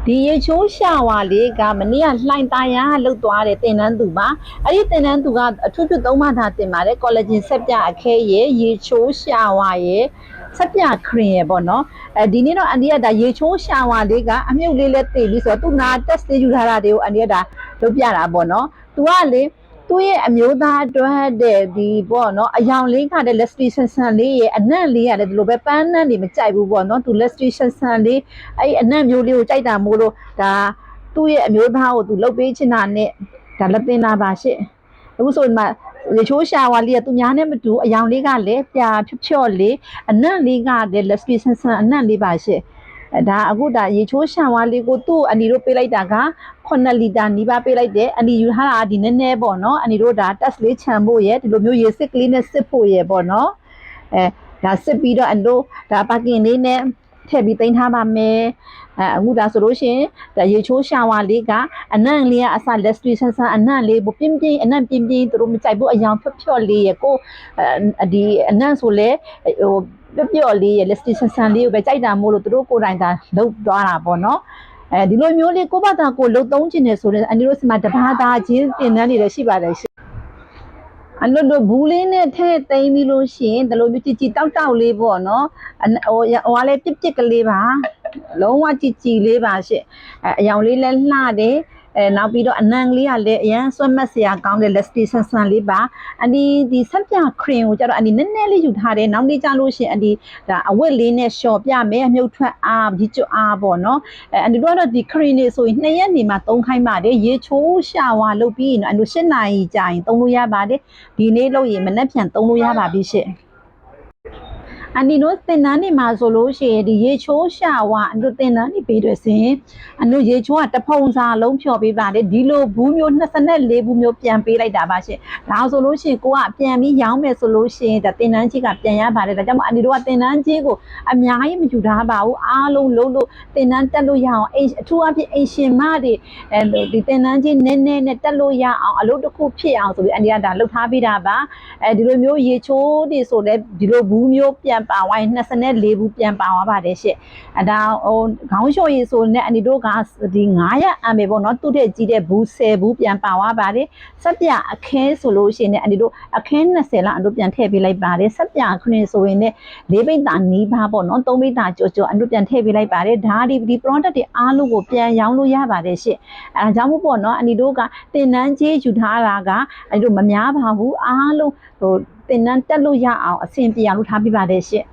ဒီရေချိုးရှာဝါလေးကမနေ့ကလှိုင်သားရလှုပ်သွားတယ်တင်နန်းသူပါအဲ့ဒီတင်နန်းသူကအထူးပြု3မှတ်ထားတင်ပါတယ်ကောလာဂျင်ဆက်ပြအခဲရဲ့ရေချိုးရှာဝါရဲ့ဆက်ပြခရင်ရဲ့ပေါ့နော်ဒီနေ့တော့အန်ဒီကဒါရေချိုးရှာဝါလေးကအမြုပ်လေးလက်တည်ပြီးဆိုတော့သူနာတက်စ်ယူထားတာတွေကိုအန်ဒီကဒါလုပ်ပြတာပေါ့နော်သူကလေသူ့ရဲ့အမျိုးသားအတွက်တဲ့ဒီပေါ့နော်အယောင်လေးကတဲ့ lustration ဆန်လေးရဲ့အနံ့လေးရတယ်ဒီလိုပဲပန်းနှံ့နေမကြိုက်ဘူးပေါ့နော်သူ lustration ဆန်လေးအဲ့အနံ့မျိုးလေးကိုကြိုက်တာမို့လို့ဒါသူ့ရဲ့အမျိုးသားကိုသူလှုပ်ပေးချင်တာနဲ့ဒါလက်တင်တာပါရှင့်အခုဆိုဒီမှာရေချိုးရှာဝါလေးကသူများနဲ့မတူအယောင်လေးကလည်းပြာဖြော့လေးအနံ့လေးကတဲ့ lustration ဆန်အနံ့လေးပါရှင့်ဒါအခုဒါရေချိုးရှာဝါလေးကိုသူ့အနီတို့ပေးလိုက်တာက9လီတာနီးပါးပေးလိုက်တယ်အနီယူထားတာဒီနည်းနည်းပေါ့နော်အနီတို့ဒါ test လေးခြံဖို့ရဒီလိုမျိုးရေစစ်ကလေးနဲ့စစ်ဖို့ရပေါ့နော်ဒါစစ်ပြီးတော့အန်တို့ဒါပါကင်လေးနဲ့ထည့်ပြီးတင်ထားပါမယ်အခုဒါဆိုလို့ရှိရင်ဒါရေချိုးရှာဝါလေးကအနံ့လေးကအစ lustration ဆန်အနံ့လေးပြင်းပြင်းအနံ့ပြင်းပြင်းသူတို့မကြိုက်ဘူးအယောင်ဖြော့လေးရကိုဒီအနံ့ဆိုလဲဟိုပြော့လေးရ lustration ဆန်လေးကိုပဲကြိုက်တာမို့လို့သူတို့ကိုယ်တိုင်ဒါလုပ်သွားတာပေါ့နော်ဒီလိုမျိုးလေးကိုယ့်ဘာသာကိုလှုပ်သုံးခြင်းနေဆိုတဲ့အန်ဒီတို့စမှာတဘာသာချင်းတင်တန်းနေလည်းရှိပါတယ်ရှင်အန်တို့ဘူးလေးနဲ့ထည့်သိမ်းပြီးလို့ရှိရင်ဒီလိုမျိုးကြည်တောက်လေးပေါ့နော်ဟိုကလည်းပြစ်ကလေးပါလုံးဝကြည်လေးပါရှင့်အယောင်လေးလည်းလှတယ်နောက်ပြီးတော့အနံလေးကလည်းအရန်ဆွတ်မတ်စရာကောင်းတဲ့ lustration ဆန်လေးပါအဒီဆက်ပြခရင်ကိုကျတော့နည်းနည်းလေးယူထားတယ်နောက်နေ့ကျလို့ရှိရင်ဒါအဝတ်လေးနဲ့လျှော်ပြမယ်အမြုပ်ထွက်အားဒီကျွအားပေါ့နော်တို့ကတော့ဒီခရင်နေဆိုရင်2ရက်နေမှာ3ခိုင်းပါတယ်ရေချိုးရှာဝါလုပ်ပြီးရင်8နာရီကြာရင်သုံးလို့ရပါတယ်ဒီနေ့လုပ်ရင်မနက်ဖြန်သုံးလို့ရပါပြီရှင့်အန်ဒီတို့တင်တန်းနေမှာဆိုလို့ရှိရင်ဒီရေချိုးရှာဝါအန်တို့တင်တန်းနေပေးတယ်ဆိုရင်အန်တို့ရေချိုးကတဖုံစာလုံးဖြော်ပေးပါတယ်ဒီလိုဘူးမျိုး24ဘူးမျိုးပြန်ပေးလိုက်တာပါရှင်ဒါဆိုလို့ရှိရင်ကိုကပြန်ပြီးရောင်းမယ်ဆိုလို့ရှိရင်ဒါတင်တန်းကြီးကပြန်ရပါတယ်ဒါကြောင့်မို့အန်ဒီတို့ကတင်တန်းကြီးကိုအများကြီးမယူထားပါဘူးအားလုံးလုံးလို့တင်တန်းတက်လို့ရအောင်အထူးအဖြစ်အရှင်မတွေဒီတင်တန်းကြီးနည်းနည်းနဲ့တက်လို့ရအောင်အလုပ်တစ်ခုဖြစ်အောင်ဆိုပြီးအန်ဒီကဒါလှုပ်ထားပေးတာပါဒီလိုမျိုးရေချိုးတွေဆိုလဲဒီလိုဘူးမျိုးပြန်ပါဝိုင်း24ဘူးပြန်ပါသွားပါတယ်ရှင့်ဒါဟိုခေါင်းလျှော်ရည်ဆိုနဲ့အန်ဒီတို့ကဒီ900အမ်ပဲပေါ့နော်သူ့တဲ့ကြီးတဲ့ဘူး10ဘူးပြန်ပါသွားပါတယ်ဆက်ပြအခဲဆိုလို့ရှိရင်အန်ဒီတို့အခဲ20လောက်အန်တို့ပြန်ထည့်ပေးလိုက်ပါတယ်ဆက်ပြခရင်ဆိုရင်လည်း4ပိတ်တာနီးပါပေါ့နော်3ပိတ်တာကြောအန်တို့ပြန်ထည့်ပေးလိုက်ပါတယ်ဒါဒီ product တွေအားလုံးကိုပြန်ရောင်းလို့ရပါတယ်ရှင့်အဲဒါကြောင့်မို့ပေါ့နော်အန်ဒီတို့ကတင်နန်းကြီးယူထားတာကအန်ဒီတို့မများပါဘူးအားလုံးဟိုတင်နန်းတက်လို့ရအောင်အဆင်ပြေအောင်လုပ်ထားပေးပါတယ်ရှင့်